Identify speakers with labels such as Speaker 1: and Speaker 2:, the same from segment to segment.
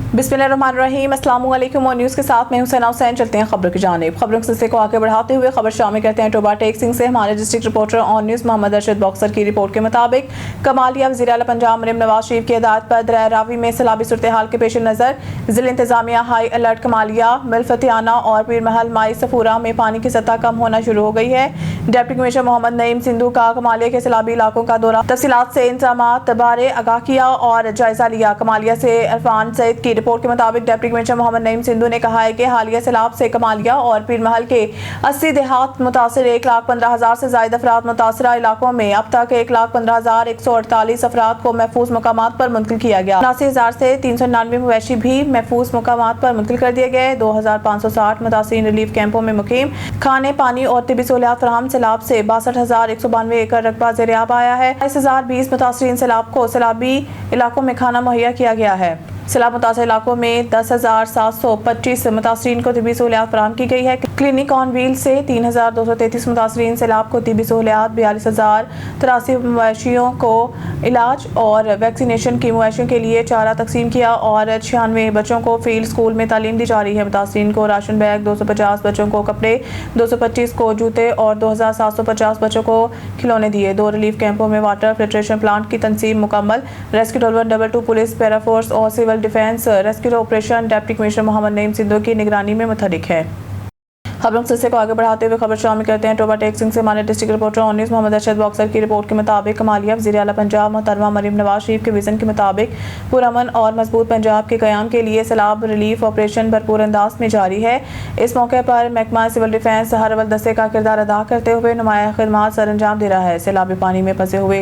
Speaker 1: बिस्मिल्लाहिर्रहमानिर्रहीम, अस्सलामु अलैकुम। और न्यूज़ के साथ मैं हुसैना हुसैन। चलते हैं खबरों की जानिब। खबरों के सिलसिले को आगे बढ़ाते हुए खबर शामिल करते हैं टोबा टेक सिंह से। हमारे district reporter on news Mohammad Arshad Boxer की रिपोर्ट के मुताबिक कमालिया वज़ीर आला पंजाब मरीम नवाज शरीफ की हिदायत पर दरिया रावी में सैलाबी सूरत हाल के पेश नज़र ज़िला इंतजामिया हाई अलर्ट। कमालिया, मिलफतियाना और पीर महल माई सफूरा में पानी की सतह कम होना शुरू हो गई है। डिप्टी कमिश्नर मोहम्मद नईम सिंधु का कमालिया के सैलाबी इलाकों का दौरा, तफसीलात से इंतजामात बारे आगाह किया और जायजा लिया। कमालिया से इरफान सईद की रिपोर्ट के मुताबिक डिप्टी कमिश्नर मोहम्मद नईम सिंधु ने कहा है कि हालिया सैलाब से कमालिया और पीर महल के 80 देहात मुतासर 1,15,000 से ज्यादा अफराद मुतासरा इलाकों में अब तक 1,15,148 अफराद को महफूज मकामात पर मुंतकिल किया गया। 79,000 से 399 मवेशी भी महफूज मकामात पर मुंतकिल कर दिए गए। 2,560 मुतासरीन रिलीफ कैंपों में मुकीम। खाने, पानी और तिबी सहूलियात फराहम। सैलाब से 62,192 एकड़ रकबा ज़ेर-ए-आब आया है। 22,020 मुतासरीन सैलाब को सैलाबी इलाकों में खाना मुहैया किया गया है। सैलाब मुतासर इलाकों में 10,725 मुतासरीन को तिबी सहूलियात फराहम की गई है। क्लिनिक ऑन व्हील से 3,233 मुतासरीन सैलाब को तिबी सहूलियात, 42,083 मवेशियों को इलाज और वैक्सीनेशन की मवेशियों के लिए चारा तकसीम किया और 96 बच्चों को फील्ड स्कूल में तालीम दी जा रही है। मुतासरीन को राशन बैग, 250 बच्चों को कपड़े, 225 को जूते और 2,750 बच्चों को खिलौने दिए। 2 रिलीफ कैंपों में वाटर फिल्ट्रेशन प्लांट की तनसीब मुकम्मल। रेस्क्यू 122 पुलिस, पैरा फोर्स और civil defence rescue operation deputy commissioner Mohammad Naeem Sindhu की निगरानी में मुतहरिक है। खबरों के सिलसिले को आगे बढ़ाते हुए खबर शामिल करते हैं टोबा टेक सिंह से। हमारे district reporter on news Mohammad Arshad Boxer की रिपोर्ट के मुताबिक कमालिया वज़ीर आला पंजाब मोहतरमा मरीम नवाज शरीफ के विजन के मुताबिक पुरअमन और मजबूत पंजाब के क़याम के लिए सैलाब रिलीफ ऑपरेशन भरपूर अंदाज में जारी है। इस मौके पर महकमा सिविल डिफेंस हर अव्वल दस्ते का किरदार अदा करते हुए नुमाया खिदमात सर अंजाम दे रहा है। सैलाबी पानी में फंसे हुए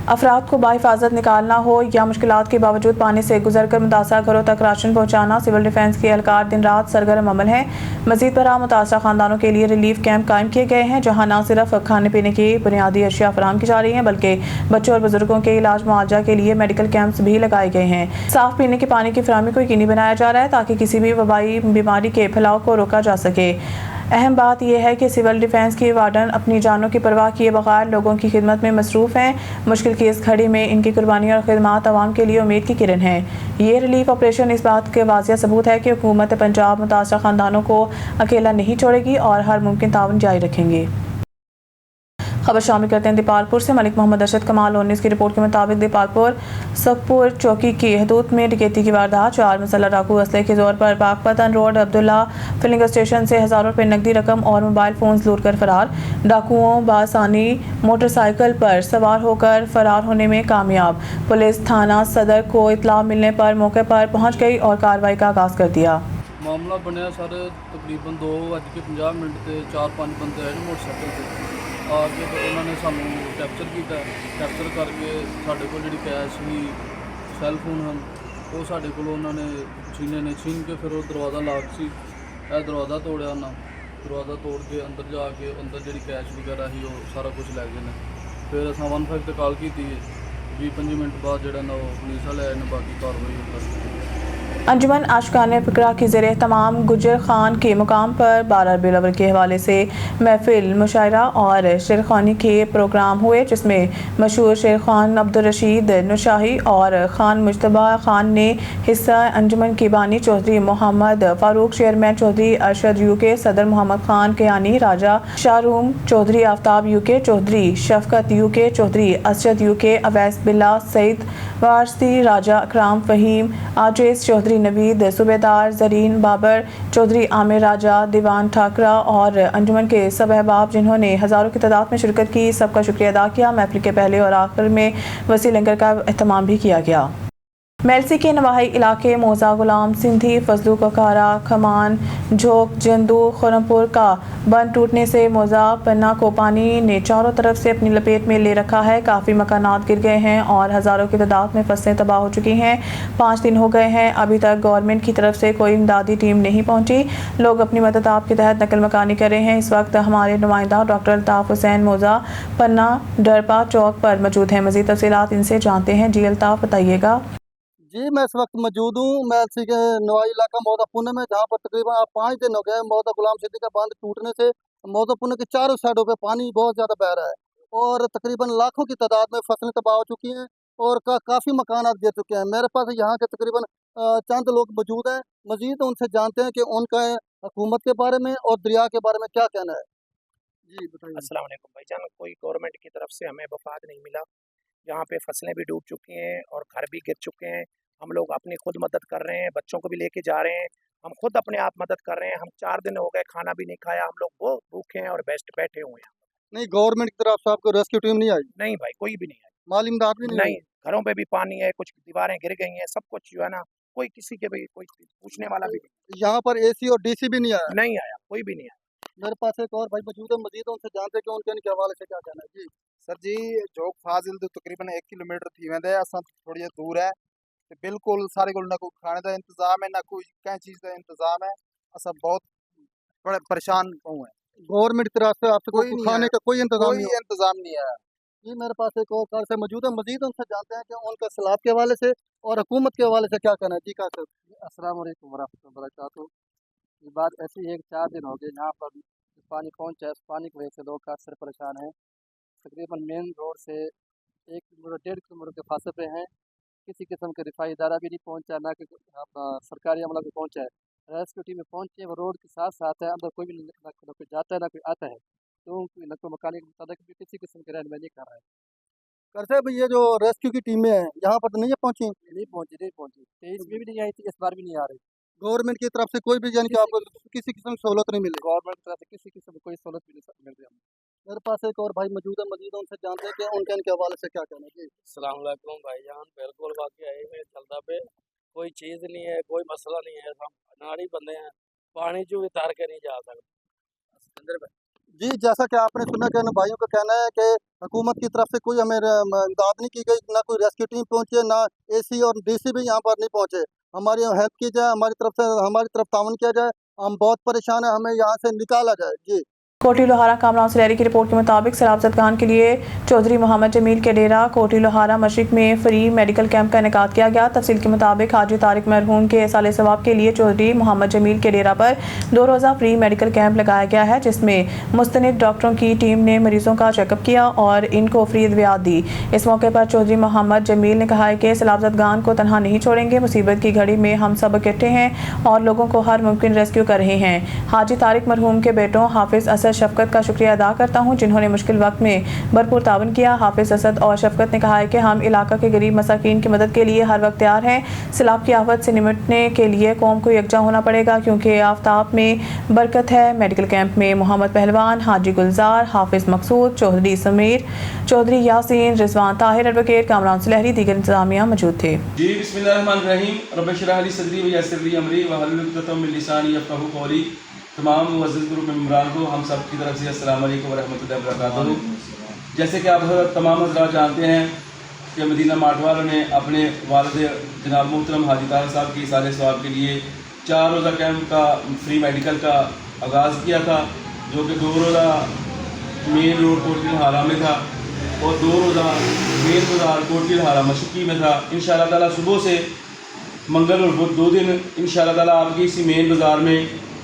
Speaker 1: अफराद को बाहिफाजत निकालना हो या मुश्किलात के बावजूद पानी से गुजर कर मुतासरा घरों तक राशन पहुँचाना, सिविल डिफेंस के एहलकार दिन रात सरगर्म अमल हैं। मजीद बराह मुतासरा खानदानों के लिए रिलीफ कैंप कायम किए गए हैं, जहाँ न सिर्फ खाने पीने की बुनियादी अशिया फराहम की जा रही हैं, बल्कि बच्चों और बुजुर्गों के इलाज मुआवजा के लिए मेडिकल कैंप्स भी लगाए गए हैं। साफ पीने के पानी की फराहमी को यकीनी बनाया जा रहा है ताकि किसी भी वबाई बीमारी के फैलाव को रोका जा सके। अहम बात यह है कि सिविल डिफेंस की वार्डन अपनी जानों की परवाह किए बगैर लोगों की खिदमत में मसरूफ़ हैं। मुश्किल की इस घड़ी में इनकी कुर्बानी और खिदमत आवाम के लिए उम्मीद की किरण है। ये रिलीफ ऑपरेशन इस बात के वाज़िह सबूत है कि हुकूमत पंजाब मुतासरा खानदानों को अकेला नहीं छोड़ेगी और हर मुमकिन ताउन जारी रखेंगे। खबर शामिल करते हैं दीपालपुर से। मलिक मोहम्मद अरशद कमाल और की रिपोर्ट के मुताबिक दीपालपुर सकपुर चौकी की हदूद में डकैती की वारदात। 4 मुसल्लह डाकू असले के जोर पर Pakpattan road Abdullah filling station से हज़ारों रुपये नकदी रकम और मोबाइल फ़ोन्स लूट कर फरार। डाकुओं बासानी मोटरसाइकिल पर सवार होकर फरार होने में कामयाब। पुलिस थाना सदर को इतला मिलने पर मौके पर पहुँच गई और कार्रवाई का आगाज़ कर दिया।
Speaker 2: मामला बनया सर तकरीबन 2:50 से 4-5 बंदे आए मोटरसाइकिल से आ के तो उन्होंने सानू कैप्चर किया। कैप्चर करके साढ़े को जी कैश भी सैल फोन हैं वो साढ़े को उन्होंने छीन के फिर वो दरवाज़ा लाक सी दरवाज़ा तोड़िया ना। दरवाज़ा तोड़ के अंदर जाके अंदर जी कैश वगैरह ही वो सारा कुछ लै गए। फिर अस 1 ते कॉल की 20-25 मिनट बाद जो पुलिस वाले आए ने बाकी कार्रवाई कर।
Speaker 1: अंजुमन आशिकाने फिक्रा की ज़ेर तमाम गुजर खान के मुकाम पर 12 रबीउल अव्वल के हवाले से महफिल, मुशायरा और शेर खानी के प्रोग्राम हुए, जिसमें मशहूर शेर खान अब्दुल रशीद नुशाही और खान मुजतबा खान ने हिस्सा। अंजुमन की बानी चौधरी मोहम्मद फारूक, चेयरमैन चौधरी अरशद यूके, सदर मोहम्मद खान केयानी, राजा शाहरूम चौधरी, आफ्ताब यूके, चौधरी शफकत यूके, चौधरी असद यूके, अवैस बिल्ला, सईद वारसी, राजा अकराम फ़हीम, आजिज चौधरी नवीद, सूबेदार जरीन बाबर चौधरी, आमिर राजा, दीवान ठाकरा और अंजुमन के सब अहबाब जिन्होंने हज़ारों की तादाद में शिरकत की, सबका शुक्रिया अदा किया। महफिल के पहले और आखिर में वसी लंगर का एहतमाम भी किया गया। मेलसी के नवाही इलाके मौजा गुलाम सिंधी, फजलू ककारा, खमान, झोंक, जंदू, खुरमपुर का बंद टूटने से मौजा पन्ना को पानी ने चारों तरफ से अपनी लपेट में ले रखा है। काफ़ी मकानात गिर गए हैं और हज़ारों की तादाद में फसलें तबाह हो चुकी हैं। 5 दिन हो गए हैं, अभी तक गवर्नमेंट की तरफ से कोई इमदादी टीम नहीं पहुंची। लोग अपनी मदद आप के तहत नकल मकानी कर रहे हैं। इस वक्त हमारे नुमाइंदा डॉक्टर अल्ताफ़ हुसैन मौजा पन्ना डरपा चौक पर मौजूद हैं। मज़ीद तफसीलात इनसे जानते हैं। जी अल्ताफ़, बताइएगा।
Speaker 3: जी, मैं इस वक्त मौजूद हूँ मेलसी के नवाई इलाका मौदा पुणे में, जहाँ पर तकरीबन 5 दिन हो गए मौदा गुलाम सिंधी का बांध टूटने से मौदा पुणे के चारों साइडों पे पानी बहुत ज़्यादा बह रहा है और तकरीबन लाखों की तादाद में फसलें तबाह हो चुकी हैं। और काफ़ी मकानात गिर चुके हैं। मेरे पास यहाँ के तकरीबन चंद लोग मौजूद हैं, मज़ीद उनसे जानते हैं कि उनका हुकूमत के बारे में और दरिया के बारे में क्या कहना है। जी बताइए।
Speaker 4: अस्सलाम वालेकुम भाईजान, कोई गवर्नमेंट की तरफ से हमें वफाद नहीं मिला। यहाँ पे फसलें भी डूब चुकी हैं और घर भी गिर चुके हैं। हम लोग अपनी खुद मदद कर रहे हैं, बच्चों को भी लेके जा रहे हैं, हम खुद अपने आप मदद कर रहे हैं। हम 4 दिन हो गए खाना भी नहीं खाया, हम लोग वो भूखे हैं और बैठे हुए हैं।
Speaker 3: नहीं, गवर्नमेंट की तरफ से आपको रेस्क्यू टीम नहीं आई?
Speaker 4: नहीं भाई, कोई भी नहीं है।
Speaker 3: माली इमदाद भी नहीं आई?
Speaker 4: नहीं, घरों पे भी पानी है, कुछ दीवारें गिर गई हैं, सब कुछ जो है ना, कोई किसी के भी कोई पूछने वाला भी
Speaker 3: यहाँ पर एसी और डीसी भी नहीं आया?
Speaker 4: नहीं आया, कोई भी नहीं आया।
Speaker 3: मेरे पास एक और भाई मौजूद है, मजीद उनसे जानते हैं कि उनके इनके हवाले से क्या कहना है। जी
Speaker 5: सर जी, जोग फाजिल तो तकरीबन 1 किलोमीटर थी वेंदे, असां थोड़ी जी दूर है ते बिल्कुल सारे कोल ना कोई खाने का इंतजाम है, ना कोई कंहिं चीज़ का इंतजाम है। असां बहुत बड़े परेशान हूँ हैं।
Speaker 3: गवर्नमेंट की तरफ से आपसे
Speaker 5: कोई
Speaker 3: कोई
Speaker 5: नहीं
Speaker 3: खाने
Speaker 5: आया,
Speaker 3: का कोई इंतजाम
Speaker 5: कोई
Speaker 3: नहीं हुआ?
Speaker 5: इंतजाम नहीं है।
Speaker 3: जी मेरे पास एक और कार से मौजूद है, मजीद उनसे जानते हैं कि उनका सैलाब के हवाले से और हुकूमत के हवाले से क्या कहना है। जी का सर।
Speaker 6: अस्सलाम वालेकुम वरहमतुल्लाहि वबरकातुहू। ये बात ऐसी है कि 4 दिन हो गए यहाँ पर पानी पहुँचा है। इस पानी की वजह से लोग अक्सर परेशान हैं। तकरीबन मेन रोड से 1 किलोमीटर 1.5 किलोमीटर के फासले पे हैं। किसी किस्म का रिफाई इदारा भी नहीं पहुँचा, ना कि सरकारी अमला भी पहुँचा है। रेस्क्यू टीम में पहुँची है, वो रोड के साथ साथ है, अंदर कोई भी ना कोई जाता है ना कोई आता है, तो न कोई मकानी के मुताबिक भी किसी किस्म की रहनुमाई नहीं कर रहा है।
Speaker 3: कर साहब, ये जो रेस्क्यू की टीमें हैं यहाँ पर तो नहीं पहुँची?
Speaker 6: नहीं पहुँची 23 में भी नहीं आई थी, इस बार भी नहीं आ रही।
Speaker 3: गवर्नमेंट की तरफ से कोई भी यानी कि आपको किसी किस्म की सहूलत नहीं मिली?
Speaker 6: गवर्नमेंट की तरफ से किसी किस्म की कोई सहूलत भी नहीं मिल रही हमें।
Speaker 3: मेरे पास एक और भाई मौजूद है, मजीद उनसे जानते हैं कि उनके इनके हवाले से क्या कहना है। जी
Speaker 2: अस्सलाम वालेकुम भाईजान, बिल्कुल वाकई है में चलता पे कोई चीज़ नहीं है, कोई मसला नहीं है, हम अनाड़ी बंदे हैं, पानी चो भी तार के नहीं जा सकते।
Speaker 3: जी जैसा कि आपने सुना कि भाइयों का कहना है कि हुकूमत की तरफ से कोई हमें इमदाद नहीं की गई, ना कोई रेस्क्यू टीम पहुँचे, ना एसी और डीसी भी यहाँ पर नहीं पहुँचे। हमारी हेल्प की जाए, हमारी तरफ तावन किया जाए, हम बहुत परेशान हैं, हमें यहाँ से निकाला जाए। जी
Speaker 1: कोटी लोहारा कामरान सलहरी की रिपोर्ट के मुताबिक सैलाब ज़दगान के लिए चौधरी मोहम्मद जमील के डेरा कोटी लोहारा मशरिक में फ्री मेडिकल कैंप का इनेकाद किया गया। तफसील के मुताबिक हाजी तारिक मरहूम के साले सवाब के लिए चौधरी मोहम्मद जमील के डेरा पर 2 रोज़ा फ्री मेडिकल कैंप लगाया गया है, जिसमें मुस्तनिद डॉक्टरों की टीम ने मरीजों का चेकअप किया और इनको फ्री अद्वियात दी। इस मौके पर चौधरी मोहम्मद जमील ने कहा है कि सैलाब ज़दगान को तनहा नहीं छोड़ेंगे, मुसीबत की घड़ी में हम सब इकट्ठे हैं और लोगों को हर मुमकिन रेस्क्यू कर रहे हैं। हाजी तारिक मरहूम के बेटों हाफिज़ असद शफकत का शुक्रिया अदा करता हूँ, जिन्होंने मुश्किल वक्त में भरपूर तावन किया। हाफिज़ असद और शफकत ने कहा है कि हम इलाका के गरीब मसाकीन की मदद के लिए हर वक्त तैयार हैं। सैलाब की आफत से निपटने के लिए कौम को यकजा होना पड़ेगा, क्योंकि आफ्ताब में बरकत है। मेडिकल कैंप में मोहम्मद पहलवान, हाजी गुलजार, हाफिज़ मकसूद, चौधरी समीर, चौधरी यासीन, रिजवान ताहिर, एडवोकेट कामरान सलहरी, दीगर इंतजामिया मौजूद थे।
Speaker 7: जी बिस्मिल्लाहिर्रहमानिर्रहीम, रब्बि इश्रह ली सदरी व यस्सिर ली अमरी वहलुल उक़दतम मिन लिसानी यफ़क़हू क़ौली। तमाम मुअज़्ज़िज़ ग्रुप मेंबरान को हम सब की तरफ से अस्सलाम वालेकुम व रहमतुल्लाहि व बरकातहू। जैसे कि आप तमाम हज़रात जानते हैं कि मदीना मार्ट वालों ने अपने वालिद जनाब मोहतरम हाजी तारिक साहब की इसाले सवाब के लिए 4 रोज़ा कैंप का फ्री मेडिकल का आगाज़ किया था, जो कि 2 रोज़ा मेन रोड कोटी लोहारा में था और 2 रोज़ा मेन बाज़ार कोटी लोहारा मशक्की में था। इंशाअल्लाह ताला सुबह से मंगल और बुध 2 दिन इंशाअल्लाह ताला आपकी इसी मेन बाज़ार में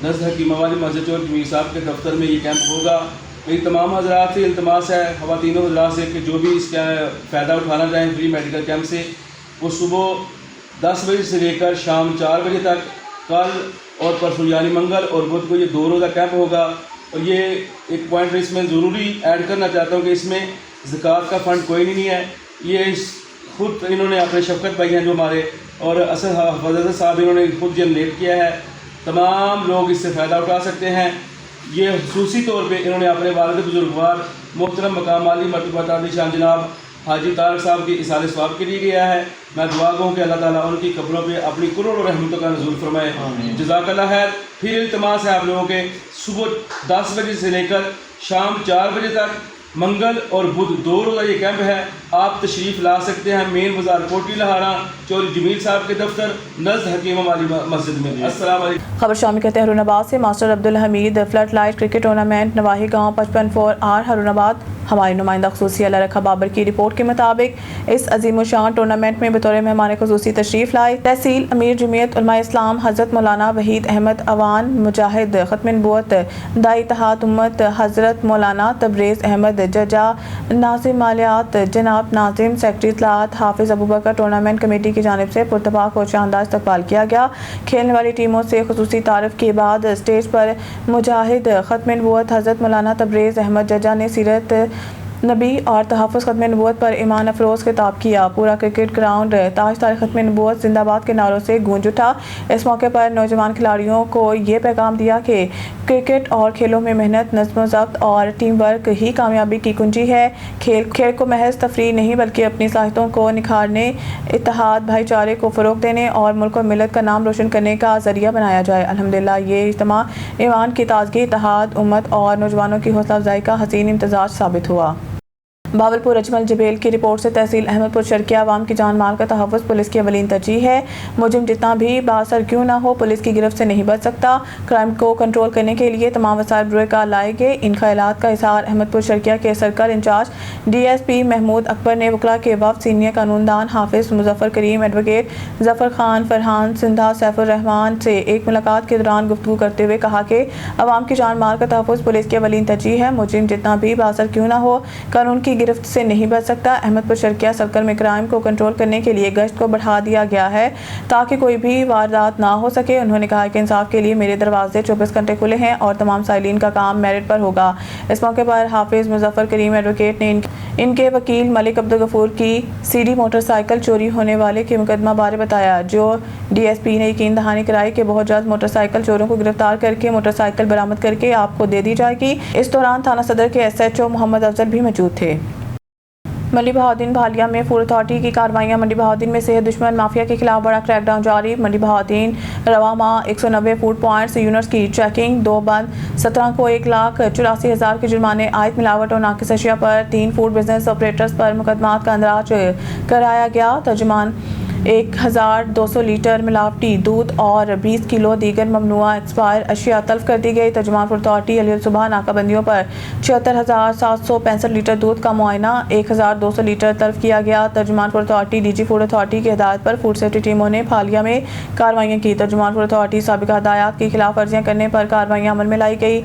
Speaker 7: नज़र हकीम वाली मस्जिद और जमीर साहब के दफ्तर में ये कैंप होगा। मेरी तमाम हज़रात से इल्तमास है, ख़वातीनों हज़रात से, कि जो भी इसका फ़ायदा उठाना चाहें फ्री मेडिकल कैंप से, वो सुबह 10 बजे से लेकर शाम 4 बजे तक कल और परसों यानी मंगल और बुध को ये 2 रोज़ा कैंप होगा। और ये एक पॉइंट इसमें ज़रूरी ऐड करना चाहता हूँ कि इसमें ज़कात का फ़ंड कोई नहीं है। ये खुद इन्होंने अपने शफकत भाई हैं जो हमारे, और असद हफ़ज़ साहब इन्होंने खुद जनरेट किया है। तमाम लोग इससे फ़ायदा उठा सकते हैं। ये खुसूसी तौर पे इन्होंने अपने वालिद बुजुर्गवार मोहतरम मकाम वाली मरतबा शान जनाब हाजी तारिक साहब की इसाले सवाब के लिए गया है। मैं दुआ कहूँ कि अल्लाह ताला उनकी कब्रों पे अपनी करोड़ों रहमतों का नज़ूल फरमाए। जज़ाकल्लाह खैर। फिर इल्तिमास है आप लोगों के, सुबह 10 बजे से लेकर शाम 4 बजे तक मंगल और बुध 2 रोज़ा ये कैंप है। आप तशरीफ़ ला सकते हैं मेन बाज़ार कोटी लोहारा चौधरी जमील साहब के दफ्तर नज़द हकीम वाली मस्जिद में। अस्सलाम वालेकुम।
Speaker 1: खबर शामिल करते हैं हरुनाबाद से। Master Abdul Hamid flood light cricket tournament नवाही गाँव 55 हरुनाबाद। हमारी नुमाइंदा ख़ुसूसी अल्लाह रखा बाबर की रिपोर्ट के मुताबिक इस अजीम शान टूर्नामेंट में बतौर मेहमान ख़ुसूसी तशरीफ़ लाए तहसील अमीर जमीयत उलमा इस्लाम हज़रत मौलाना वहीद अहमद अवान मुजाहिद ख़त्म नबूवत दाई इत्तेहाद उम्मत हज़रत मौलाना तबरेज़ अहमद जजा नाजिम मालियात जनाब नाजिम, सेक्रेटरी इत्तलात हाफिज अबूबकर, टूर्नामेंट कमेटी की जानिब से पुरतपाक और शानदार इस्तकबाल किया गया। खेलने वाली टीमों से खुसूसी तारीफ के बाद स्टेज पर मुजाहिद खत्म नबूवत हज़रत मौलाना तबरेज़ अहमद जजा ने सीरत नबी और तहफ़्फ़ुज़ ख़त्म नबूवत पर ईमान अफरोज़ खिताब किया। पूरा क्रिकेट ग्राउंड ताजदार ख़त्म नबूवत जिंदाबाद के नारों से गूंज उठा। इस मौके पर नौजवान खिलाड़ियों को ये पैगाम दिया कि क्रिकेट और खेलों में मेहनत, नज़्म ज़ब्त और टीम वर्क ही कामयाबी की कुंजी है। खेल को महज तफरीह नहीं बल्कि अपनी सलाहियतों को निखारने, इत्तेहाद, भाईचारे को फ़रोग़ देने और मुल्क और मिलत का नाम रोशन करने का ज़रिया बनाया जाए। अल्हम्दुलिल्लाह ये इज्तिमा ईमान की ताज़गी, इत्तेहाद, उम्मत और नौजवानों की हौसला अफ़ज़ाई का हसीन इम्तिज़ाज साबित हुआ। बावलपुर अजमल जबेल की रिपोर्ट से तहसील अहमदपुर शर्किया अवाम की जान माल का तहफ़्फ़ुज़ पुलिस की अवलीन तरजीह है। मुजरिम जितना भी बासर क्यों ना हो, पुलिस की गिरफ्त से नहीं बच सकता। क्राइम को कंट्रोल करने के लिए तमाम वसाइल बुरे कार लाए गए। इन ख्यालात का इज़हार अहमदपुर शर्किया के circle incharge DSP Mahmood Akbar ने वकला के वफ़द, सीनियर कानूनदान हाफिज़ मुज़फ़्फ़र करीम, एडवोकेट ज़फ़र खान, फरहान सिंधा, सैफुर रहमान से एक मुलाकात के दौरान गुफ्तगू करते हुए कहा कि अवाम की जान माल का तहफ़्फ़ुज़ पुलिस की अवलीन तरजीह है। मुजरिम जितना भी बासर क्यों ना हो, कानून की गिरफ्त से नहीं बच सकता। अहमदपुर शर्किया सर्कल में क्राइम को कंट्रोल करने के लिए गश्त को बढ़ा दिया गया है ताकि कोई भी वारदात ना हो सके। उन्होंने कहा कि इंसाफ के लिए मेरे दरवाजे 24 घंटे खुले हैं और तमाम साइलिन का काम मेरिट पर होगा। इस मौके पर हाफिज मुज़फ़्फ़र करीम एडवोकेट ने इनके वकील मलिक अब्दुल गफूर की CD मोटरसाइकिल चोरी होने वाले के मुकदमा बारे बताया, जो DSP ने यकीन दहानी कराई कि बहुत जल्द मोटरसाइकिल चोरों को गिरफ्तार करके मोटरसाइकिल बरामद करके आपको दे दी जाएगी। इस दौरान थाना सदर के SHO मोहम्मद अफजल भी मौजूद थे। मंडी बहाउद्दीन भालिया में फूड अथॉरिटी की कार्रवाइयाँ। मंडी बहाउद्दीन में सेहत दुश्मन माफिया के खिलाफ बड़ा क्रैकडाउन जारी। मंडी बहाउद्दीन रवामा 190 फूड पॉइंट्स यूनिट्स की चेकिंग, 2 बंद, 17 को 1,84,000 के जुर्माने आयत मिलावट और नाकिस अशिया पर 3 फूड बिजनेस ऑपरेटर्स पर मुकदमात का अंदराज कराया गया। तर्जुमान 1,200 लीटर मिलावटी दूध और 20 किलो दीगर ममनुआ एक्सपायर अशिया तल्फ कर दी गई। तर्जुमान फूड अथॉरिटी अली सुबह नाकाबंदियों पर 76,765 लीटर दूध का मुआयना, 1,200 लीटर तल्फ किया गया। तर्जुमान food authority DG food authority की हिदायत पर फूड सेफ्टी टीमों ने फालिया में कार्रवाइयाँ की। तर्जुमान फूड अथॉरिटी साबिक़ा हदायत की खिलाफ वर्जियाँ करने पर कार्रवाइयाँ अमल में लाई गई।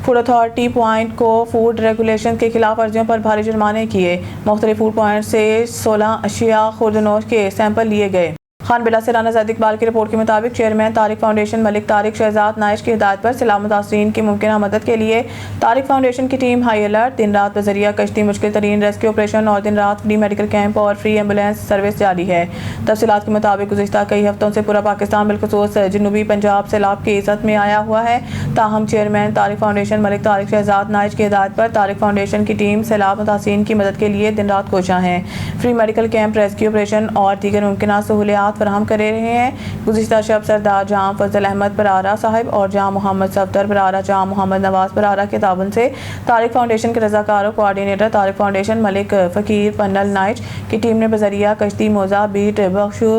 Speaker 1: फूड अथॉरिटी पॉइंट को फूड रेगुलेशन के खिलाफ वर्जियों पर भारी जुर्माने किए। मुख्तलिफ फूड पॉइंट से 16 अशिया खुर्दनोश के सैंपल लिए गए। खान बिला से राना ज़ैद इकबाल की रिपोर्ट के मुताबिक chairman Tariq foundation Malik Tariq Shahzad nice की हिदायत पर सैलाब मुतासरीन की मुमकिन मदद के लिए तारिक फाउंडेशन की टीम हाई अलर्ट। दिन रात बजरिया कश्ती मुश्किल तरीन रेस्क्यू ऑपरेशन और दिन रात फ्री मेडिकल कैंप और फ्री एम्बुलेंस सर्विस जारी है। तफसीलात के मुताबिक गुज़िश्ता कई हफ्तों से पूरा पाकिस्तान बिलखुसूस जनूबी पंजाब सैलाब की इज़्ज़त में आया हुआ है। ताहम chairman Tariq foundation Malik Tariq Shahzad nice की हिदायत पर तारिक फाउंडेशन की टीम सैलाब मुतासरीन की मदद के लिए दिन रात कोशां है। Free medical camp, rescue operation और दीगर मुमकिन सहूलियात फराहम कर रहे हैं। गुज़िश्ता शब सरदार जहां फजल अहमद बरारा साहिब और जहां मोहम्मद सफदर बरारा, जहां मोहम्मद नवाज बरारा के ताबन से तारिक फाउंडेशन के रज़ाकारों कोऑर्डिनेटर तारिक फाउंडेशन मलिक फ़कीर पन्नल नाइच की टीम ने बजरिया कश्ती मोजा बीट बख्शू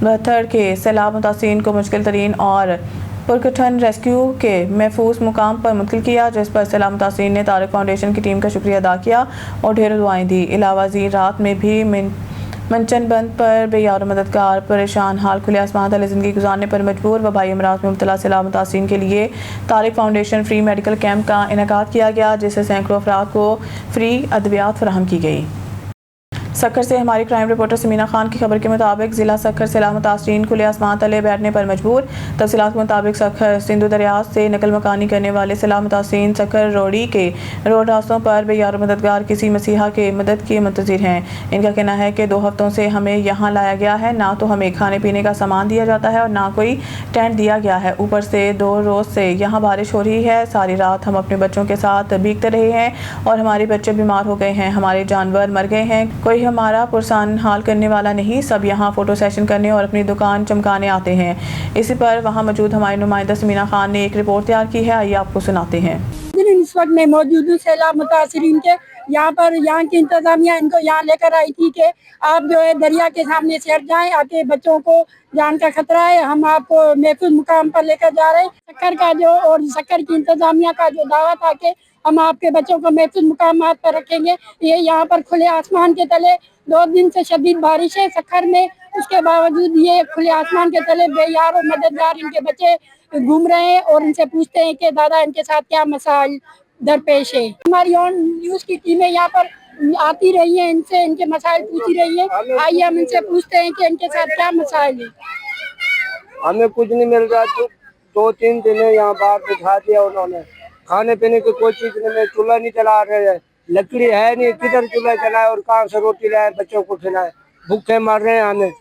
Speaker 1: बथर के सैलाब मुतासरीन को मुश्किल तरीन और पुरकठन रेस्क्यू के महफूज मुकाम पर मुंतकिल किया, जिस पर सैलाब मुतासरीन ने तारिक फाउंडेशन की टीम का शुक्रिया अदा किया और ढेरों दुआएं दी। इलावा जी रात में भी मंचन बंद पर बेयार मददगार परेशान हाल खुले आसमान तले ज़िंदगी गुजारने पर मजबूर वबाई अमराज में मुब्तला सैलाब मुतासरीन के लिए Tariq foundation free medical camp का इनेकाद किया गया, जिससे सैकड़ों अफराद को फ्री अद्वियात फराहम की गई। सक्खर से हमारी क्राइम रिपोर्टर समीना खान की खबर के मुताबिक ज़िला सक्खर सैलाब मुतासरीन खुले आसमान तले बैठने पर मजबूर। तफसीलात के मुताबिक सक्खर सिंधु दरिया से नकल मकानी करने वाले सैलाब मुतासरीन सक्खर रोड़ी के रोड रास्तों पर बेयार मददगार किसी मसीहा के मदद के मुंतज़िर हैं। इनका कहना है कि 2 हफ्तों से हमें यहाँ लाया गया है, ना तो हमें खाने पीने का सामान दिया जाता है और ना कोई टेंट दिया गया है। ऊपर से 2 रोज़ से यहाँ बारिश हो रही है। सारी रात हम अपने बच्चों के साथ भीगते रहे हैं और हमारे बच्चे बीमार हो गए हैं, हमारे जानवर मर गए हैं। कोई हमारा पुरसान हाल करने वाला नहीं, सब यहाँ फ़ोटो सेशन करने और अपनी दुकान चमकाने आते हैं। इसी पर वहाँ मौजूद हमारी नुमाइंदा समीना खान ने एक रिपोर्ट तैयार की है, आइए आपको सुनाते हैं।
Speaker 8: इस वक्त मैं मौजूद हूँ सैलाब मुतासरीन के यहाँ पर। यहाँ की इंतजामिया इनको यहाँ लेकर आई थी कि आप जो है दरिया के सामने से हट जाएं, आपके बच्चों को जान का खतरा है, हम आपको महफूज मुकाम पर लेकर जा रहे हैं। सक्खर का जो और सक्खर की इंतजामिया का जो दावा था कि हम आपके बच्चों को महफूज मुकामात पर रखेंगे, ये यहाँ पर खुले आसमान के तले 2 दिन से शदीद बारिश है सक्खर में, उसके बावजूद ये खुले आसमान के तले बेयार और मददगार इनके बच्चे घूम रहे हैं और इनसे पूछते हैं कि दादा इनके साथ क्या मसाइल दरपेश है। हमारी ऑन न्यूज़ की टीमें यहाँ पर आती रही हैं, इनसे इनके मसाइल पूछती रही है। आइए हम इनसे पूछते हैं कि इनके साथ क्या मसाइल है।
Speaker 9: हमें कुछ नहीं मिल रहा, तो 2-3 दिन यहाँ बाहर बिठा दिया उन्होंने, खाने पीने की कोई चीज नहीं, चूल्हा नहीं चला रहे हैं, लकड़ी है नहीं, किधर चूल्हा चलाए और कहाँ से रोटी लाए बच्चों को खिलाए, भूखे मर रहे हैं। हमें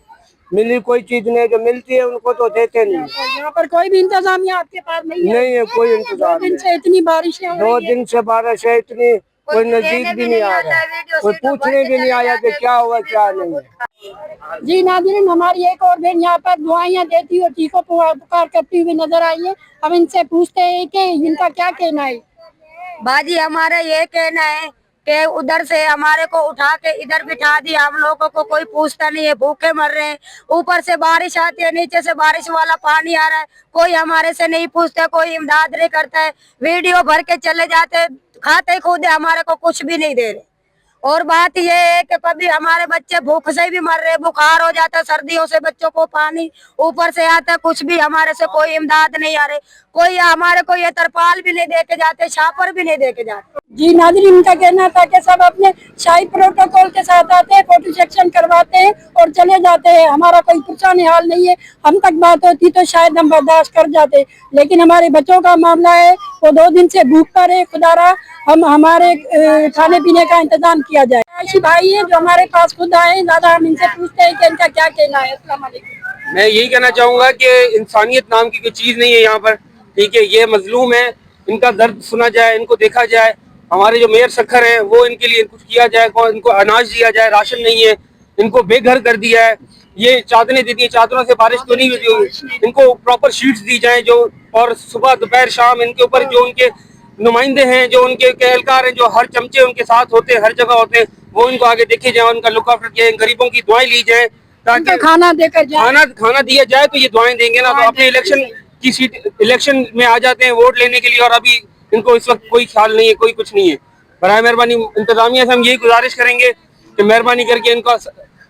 Speaker 9: मिली कोई चीज नहीं, जो मिलती है उनको तो देते नहीं।
Speaker 8: यहाँ पर कोई भी इंतजामिया आपके पास नहीं है?
Speaker 9: नहीं है कोई इंतजाम।
Speaker 8: 2 दिन से इतनी बारिशें हो रही
Speaker 9: 2
Speaker 8: हैं।
Speaker 9: दिन से बारिश है इतनी, कोई नजदीक भी नहीं आ रहा, कोई पूछने भी नहीं आया कि क्या हुआ क्या नहीं है।
Speaker 8: जी नाज़रीन, हमारी एक और बहन यहाँ पर दुआएं देती और चीखों पुकार करती हुई नजर आई है। हम इनसे पूछते हैं कि इनका क्या कहना है।
Speaker 10: बाजी हमारा ये कहना है कि उधर से हमारे को उठा के इधर बिठा दिया, हम लोगों को कोई पूछता नहीं है, भूखे मर रहे हैं। ऊपर से बारिश आती है, नीचे से बारिश वाला पानी आ रहा है, कोई हमारे से नहीं पूछता, कोई इमदाद नहीं करता है। वीडियो भर के चले जाते, खाते खुद हमारे को कुछ भी नहीं दे रहे। और बात ये है कि कभी हमारे बच्चे भूख से भी मर रहे, बुखार हो जाता है, सर्दियों से बच्चों को पानी ऊपर से आता है, कुछ भी हमारे से कोई इमदाद नहीं आ रही, कोई हमारे को ये तरपाल भी नहीं दे के जाते, छापर भी नहीं दे के जाते।
Speaker 8: जी नाज़रीन, इनका कहना था कि सब अपने शाही प्रोटोकॉल के साथ आते हैं, फोटो सेक्शन करवाते हैं और चले जाते हैं। हमारा कोई परेशान हाल नहीं है, हम तक बात होती तो शायद हम बर्दाश्त कर जाते, लेकिन हमारे बच्चों का मामला है, वो 2 दिन से भूख पर है। खुदारा हम हमारे खाने पीने का इंतजाम किया जाए। ऐसी भाई है जो हमारे पास खुद आए, दादा हम इनसे पूछते हैं कि इनका क्या कहना है। अस्सलाम वालेकुम।
Speaker 9: मैं यही कहना चाहूँगा कि इंसानियत नाम की कोई चीज़ नहीं है यहाँ पर, ठीक है। ये मजलूम है, इनका दर्द सुना जाए, इनको देखा जाए। हमारे जो मेयर सखर हैं वो इनके लिए कुछ किया जाए, इनको अनाज दिया जाए, राशन नहीं है, इनको बेघर कर दिया है। ये चादरें दी, चादरों से बारिश तो नहीं हुई, इनको प्रॉपर शीट्स दी जाए जो, और सुबह दोपहर शाम इनके ऊपर जो उनके नुमाइंदे हैं, जो उनके एहलकार हैं, जो हर चमचे उनके साथ होते हैं, हर जगह होते हैं, वो इनको आगे देखे जाए, उनका लुक आफ्टर किया, गरीबों की दुआएं ली जाए, ताकि
Speaker 8: खाना देकर
Speaker 9: खाना दिया जाए तो ये दुआएं देंगे ना। तो अपने इलेक्शन में आ जाते हैं वोट लेने के लिए, और अभी इनको इस वक्त कोई ख्याल नहीं है, कोई कुछ नहीं है। बराए मेहरबानी इंतजामिया से हम यही गुजारिश करेंगे कि मेहरबानी करके इनको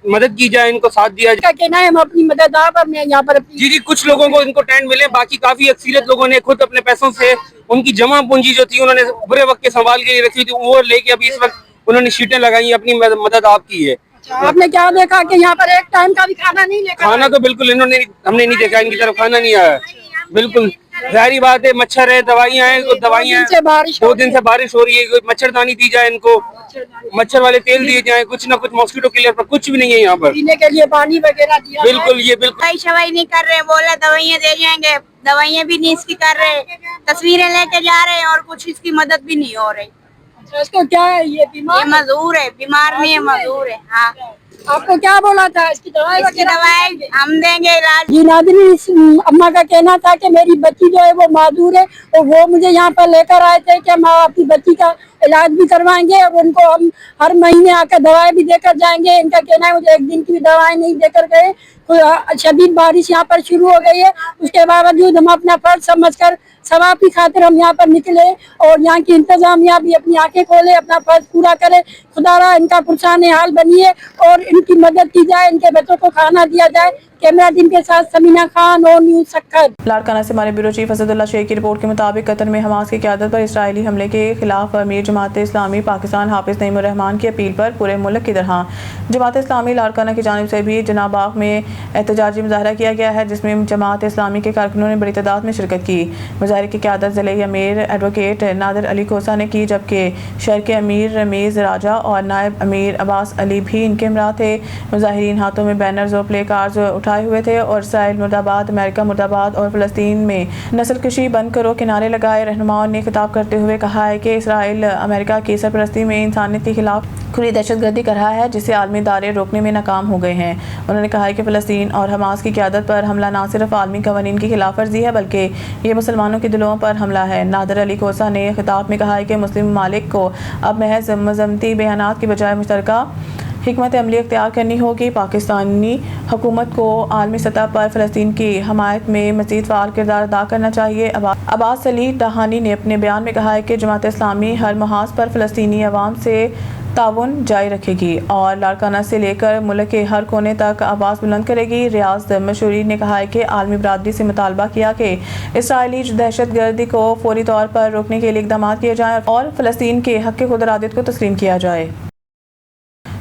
Speaker 9: मदद की जाए, इनको साथ दिया जाए।
Speaker 8: कहना है हम अपनी मदद आप अपने यहाँ पर
Speaker 9: जी कुछ लोगों को इनको टेंट मिले, बाकी काफी अक्सरियत लोगों ने खुद अपने पैसों से, उनकी जमा पूंजी जो थी उन्होंने बुरे वक्त के संभाल के लिए रखी थी, वो लेके अभी इस वक्त उन्होंने शीटें लगाई, अपनी मदद आपकी है।
Speaker 8: आपने क्या देखा कि यहाँ पर एक टाइम का भी खाना नहीं लेकर?
Speaker 9: खाना तो बिल्कुल हमने नहीं देखा, इनकी तरफ खाना नहीं आया। बिल्कुल जाहिर बात है, मच्छर है, दवाइयाँ हैं, 2 दिन से बारिश हो रही है, मच्छरदानी दी जाए इनको, मच्छर वाले तेल दिए जाए, कुछ ना कुछ मॉस्किटो किलर पर कुछ भी नहीं है यहाँ पर।
Speaker 8: पीने के लिए पानी वगैरह दिया?
Speaker 9: बिल्कुल, ये बिल्कुल
Speaker 10: शवाई नहीं कर रहे, बोला दवाइयाँ दे जाएंगे, दवाइयाँ भी नहीं इसकी कर रहे, तस्वीरें लेके जा रहे हैं और कुछ इसकी मदद भी नहीं हो रही।
Speaker 8: इसको क्या है, ये बीमार?
Speaker 10: ये मजदूर है, बीमार नहीं है, मजदूर है। हाँ,
Speaker 8: आपको क्या बोला था? इसकी दवाई
Speaker 10: हम देंगे इलाज।
Speaker 8: जी नाज़रीन, इस अम्मा का कहना था कि मेरी बच्ची जो है वो माजूर है, और वो मुझे यहाँ पर लेकर आए थे कि हम आपकी बच्ची का इलाज भी करवाएंगे और उनको हम हर महीने आकर दवाई भी देकर जाएंगे। इनका कहना है मुझे एक दिन की भी दवाई नहीं देकर गए। शदीद बारिश यहाँ पर शुरू हो गई है, उसके बावजूद हम अपना फर्ज समझकर सवाब की खातिर हम यहाँ पर निकले, और यहाँ की इंतजामिया भी अपनी आंखें खोले, अपना फर्ज पूरा करे। खुदारा इनका पुरसान हाल बनिए और इनकी मदद की जाए, इनके बच्चों को खाना दिया जाए। कैमरा टीम के साथ समीना खान और न्यूज़ सक्खर।
Speaker 1: लाड़काना से हमारे ब्यूरो चीफ असदुल्ला शेख की रिपोर्ट के मुताबिक कतर में हमास की क़यादत पर इसराइली हमले के खिलाफ अमीर जमात इस्लामी पाकिस्तान हाफिज नईम उर रहमान की अपील पर पूरे मुल्क की तरह जमात इस्लामी लाड़काना की जानिब से भी जना बाग में एहतजाजी मुजाहरा किया गया है, जिसमें जमात इस्लामी के कारकुनों ने बड़ी तादाद में शिरकत की। मुजाहरे की क़यादत ज़िले अमीर एडवोकेट नादिर अली खोसा ने की, जबकि शहर के अमीर रमीज़ राजा और नायब अमीर अब्बास अली भी इनके हमरा थे। मुजाहिरीन हाथों में बैनर्स और प्ले कार्ड्स उठाए हुए थे और इसराइल मुर्दाबाद, अमेरिका मुर्दाबाद और फ़लस्तीन में नस्ल कशी बंद करो के नारे लगाए। रहनुमाओं ने खिताब करते हुए कहा है कि इसराइल अमेरिका की सरपरस्ती में इंसानियत के खिलाफ खुली दहशतगर्दी कर रहा है, जिसे आलमी इदारे रोकने में नाकाम हो गए हैं। उन्होंने कहा है कि फ़लस्तीन और हमास की क़यादत पर हमला न सिर्फ आलमी कवानीन की खिलाफ वर्जी है, बल्कि ये मुसलमानों के दिलों पर हमला है। नादिर अली खोसा ने खिताब में कहा है कि मुस्लिम ममालिक को अब महज मज़म्मती बयानात की बजाय मुश्तरका हिकमत अमली इख्तियार करनी होगी। पाकिस्तानी हुकूमत को आलमी सतह पर फ़लस्तीन की हमायत में मज़ीद फ़ाल किरदार अदा करना चाहिए। अब्बास अली डहानी ने अपने बयान में कहा है कि जमात इस्लामी हर महाज पर फ़लस्तीनी अवाम से ताउन जारी रखेगी और लाड़काना से लेकर मुल्क के हर कोने तक आवाज़ बुलंद करेगी। रियाज मशूरी ने कहा है कि आलमी बरादरी से मुतालबा किया कि इसराइली दहशत गर्दी को फौरी तौर पर रोकने के लिए इक़दाम किए जाएँ और फ़लस्तीन के हक़ खुद इरादत को तस्लीम किया जाए।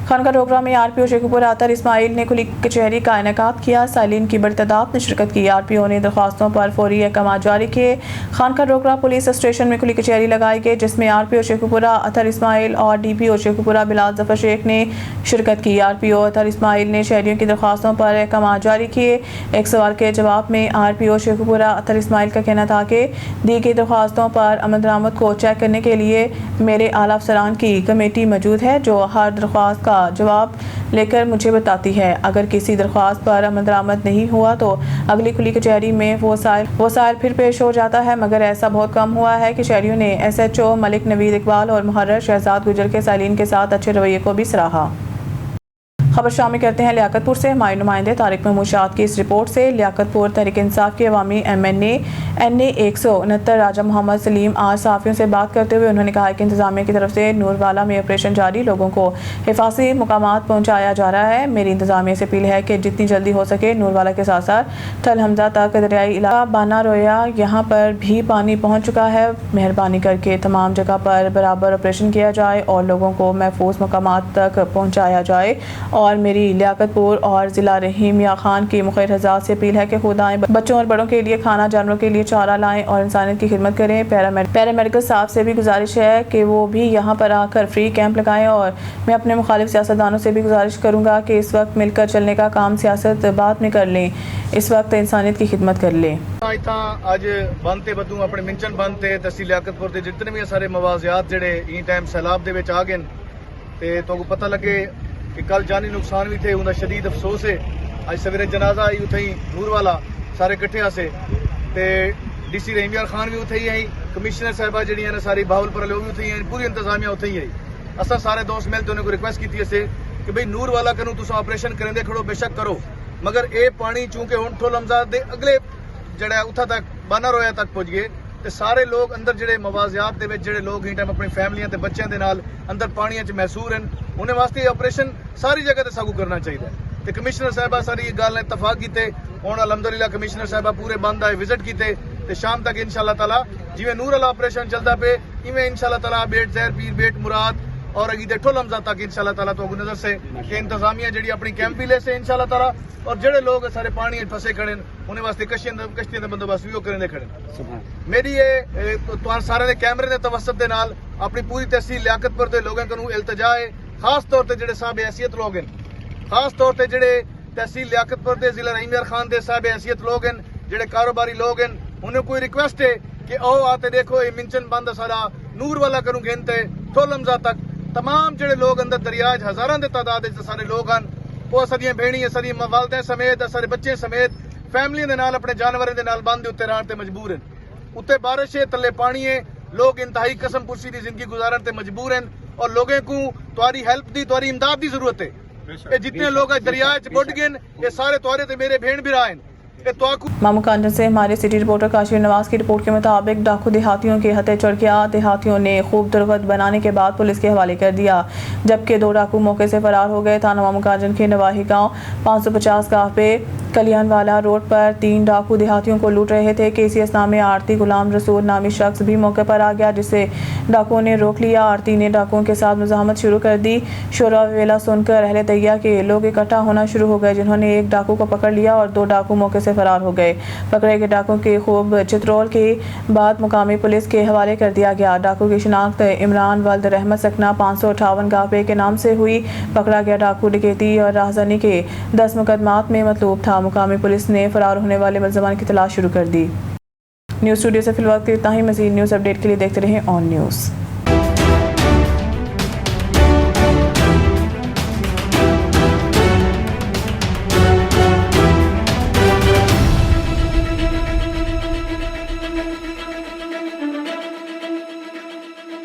Speaker 1: खानका डोगरा में आरपीओ शेखुपुरा अतर इस्माइल ने खुली कचहरी का इनेकाद किया। सालीन की बड़ी तादाद ने शिरकत की। आरपीओ ने दरख्वास्तों पर फौरी अहकाम जारी किए। खानका डोगरा पुलिस स्टेशन में खुली कचहरी लगाई गई जिसमें आरपीओ शेखुपुरा अतर इस्माइल और डीपीओ शेखुपुरा बिलाल जफर शेख ने शिरकत की। आरपीओ अतर इस्माइल ने शहरियों की दरख्वास्तों पर अहकाम जारी किए। एक सवाल के जवाब में आरपीओ शेखुपुरा अतर इस्माइल का कहना था कि दी गई दरख्वास्तों पर अमल दरामद को चेक करने के लिए मेरे आला अफसरान की कमेटी मौजूद है जो हर दरख्वास्त का जवाब लेकर मुझे बताती है। अगर किसी दरख्वास्त पर अमल दरामद नहीं हुआ तो अगली खुली कचहरी में वो साइल फिर पेश हो जाता है, मगर ऐसा बहुत कम हुआ है कि शहरियों ने SHO मलिक नवीद इकबाल और मुहर्रर शहजाद गुजर के सालीन के साथ अच्छे रवैये को भी सराहा। खबर शामिल करते हैं लियाकतपुर से। हमारे नुमाइंदे तारिक महमूद शाद की इस रिपोर्ट से। लियाकतपुर तहरीक इंसाफ के अवामी MNA NA 169 राजा मोहम्मद सलीम आज सहाफ़ियों से बात करते हुए उन्होंने कहा कि इंतजामिया की तरफ से नूरवाला में ऑपरेशन जारी, लोगों को हिफाजी मुकामात पहुँचाया जा रहा है। मेरी इंतजामिया से अपील है कि जितनी जल्दी हो सके नूरवाला के साथ साथ थल हमजा तक दरियाई इलाका बाना रोया यहाँ पर भी पानी पहुँच चुका है। मेहरबानी करके तमाम जगह पर बराबर ऑपरेशन किया जाए और लोगों को महफूज मुकामात तक पहुँचाया जाए। और मेरी लियाकतपुर और ज़िला रहीम या खान की मुखिर हज़ात से अपील है कि खुद आएँ, बच्चों और बड़ों के लिए खाना, जानवरों के लिए चारा लाएं और इंसानियत की खिदमत करें। पैरामेडिकल स्टाफ से भी गुजारिश है कि वो भी यहाँ पर आकर फ्री कैंप लगाएं। और मैं अपने मुखालिफ सियासतदानों से भी गुजारिश करूँगा कि इस वक्त मिलकर चलने का काम सियासत बाद में कर लें, इस वक्त इंसानियत की खिदमत कर लें।
Speaker 11: अज बंद ते बदू अपने मिंचन बंद ते तहसील लियाकतपुर के जितने भी सारे मवाजियात जेडे इन टाइम सैलाब दे विच आ गए ते तो पता लगे कि कल जानी नुकसान भी थे, उनका शदीद अफसोस है। अज सवेरे जनाजा आई उथे ही नूरवाला सारे कट्ठे आसे ते DC रहीम यार खान भी उथे ही आई, कमिश्नर साहिबा जी ने सारी बावलपुर वाले भी उथे ही आई, पूरी इंतजामिया उथे ही आई। असा सारे दोस्त मिलते उन्हें रिक्वेस्ट की कि भाई नूरवाला करूँ तुम ऑपरेशन करेंगे खड़ो बेशक करो, मगर ये पानी चूंकि हुण ठोल हमजा दे अगले जड़ा उथा तक बाना रोया तक पहुंच गए ते सारे लोग अंदर जेडे मवाजियात दे विच जेडे लोग इन टाइम अपनी फैमिलियां ते बच्चों के नाल अंदर पानियां च महसूर हैं, उन्हें वास्ते ऑपरेशन सारी जगह ते सागू करना चाहिए। ते कमिश्नर साहिबा सारी गल इतफाक कीते। हुण अलहमदुलिल्लाह कमिश्नर साहिबा पूरे बंद आए, विजिट कीते ते शाम तक इंशाअल्लाह ताला जिवें नूर वाला ऑपरेशन चलता पे इवें इंशाअल्लाह ताला बेट जहर पीर बेट मुराद और अगीदे ठोल हमजा तक इंशाअल्लाह ताला तो नजर से कि इंतजामिया जी अपनी कैंप भी ले से इंशाअल्लाह ताला और जेडे लोग सारे पानी फंसे खड़े उन्हें वास्ते कश्तियां का बंदोबस्त भी करेंगे खड़े। मेरी ये तो सारे कैमरे के तवसत के नाल अपनी पूरी तहसील लियाकतपुर के लोगों को इल्तजा है, खास तौर पर जेडे साहब हैसियत लोग हैं, खास तौर पर जेडे तहसील लियाकतपुर के जिला रहीम यार खान के साहब हैसियत लोग हैं, जेडे कारोबारी लोग हैं, उन्हें कोई रिक्वेस्ट है कि आओ आते देखो ये मिंचन बंद सारा नूर वाला करूँ गिनते ठोल हमजा तक तमाम जेडे लोग अंदर दरिया हजारों की तादाद सारे लोग हैं, वो सदियां भेड़ियां सदियां वालदे समेत सारे बच्चे समेत फैमिली के नाल अपने जानवरों के नाल बंद उत्ते रहने ते मजबूर हैं। उत्ते बारिश है, थले पानी है, लोग इंतहाई कसम पुरसी की जिंदगी गुजारन ते मजबूर हैं और लोगों को तुम्हारी हेल्प दी तुम्हारी इमदाद की जरूरत है। ये जितने लोग दरिया च बुड़ गए ये सारे तुम्हारे ते मेरे भेड़ बिरा हैं।
Speaker 1: मामू कांडन से हमारे सिटी रिपोर्टर काशिफ नवाज की रिपोर्ट के मुताबिक डाकू देहातियों के हथे चढ़ गया। देहातियों ने खूब दुर्गत बनाने के बाद पुलिस के हवाले कर दिया, जबकि 2 डाकू मौके से फरार हो गए। थाना मामू कांडन के नवाही गांव 550 गांव पे कल्याणवाला रोड पर 3 डाकू देहातियों को लूट रहे थे। KCS नामे आरती गुलाम रसूल नामी शख्स भी मौके पर आ गया, जिसे डाकुओं ने रोक लिया। आरती ने डाकुओं के साथ मुज़ाहमत शुरू कर दी। शोर वेला सुनकर अहले तैया के लोग इकट्ठा होना शुरू हो गए, जिन्होंने एक डाकू को पकड़ लिया और 2 डाकू मौके से फरार हो गए। पकड़े गए डाकुओं की खूब चित्रोल के बाद मुकामी पुलिस के हवाले कर दिया गया। डाकू की शिनाख्त इमरान वल्द रहमत सकना 558 गावे के नाम से हुई। पकड़ा गया डाकू डकैती और राहज़नी के 10 मुकदमात में मतलूब था। मुकामी पुलिस ने फरार होने वाले मुलज़मान की तलाश शुरू कर दी। न्यूज़ स्टूडियो से फिलहाल इतना ही। मज़ीद न्यूज़ अपडेट के लिए देखते रहें ऑन न्यूज़।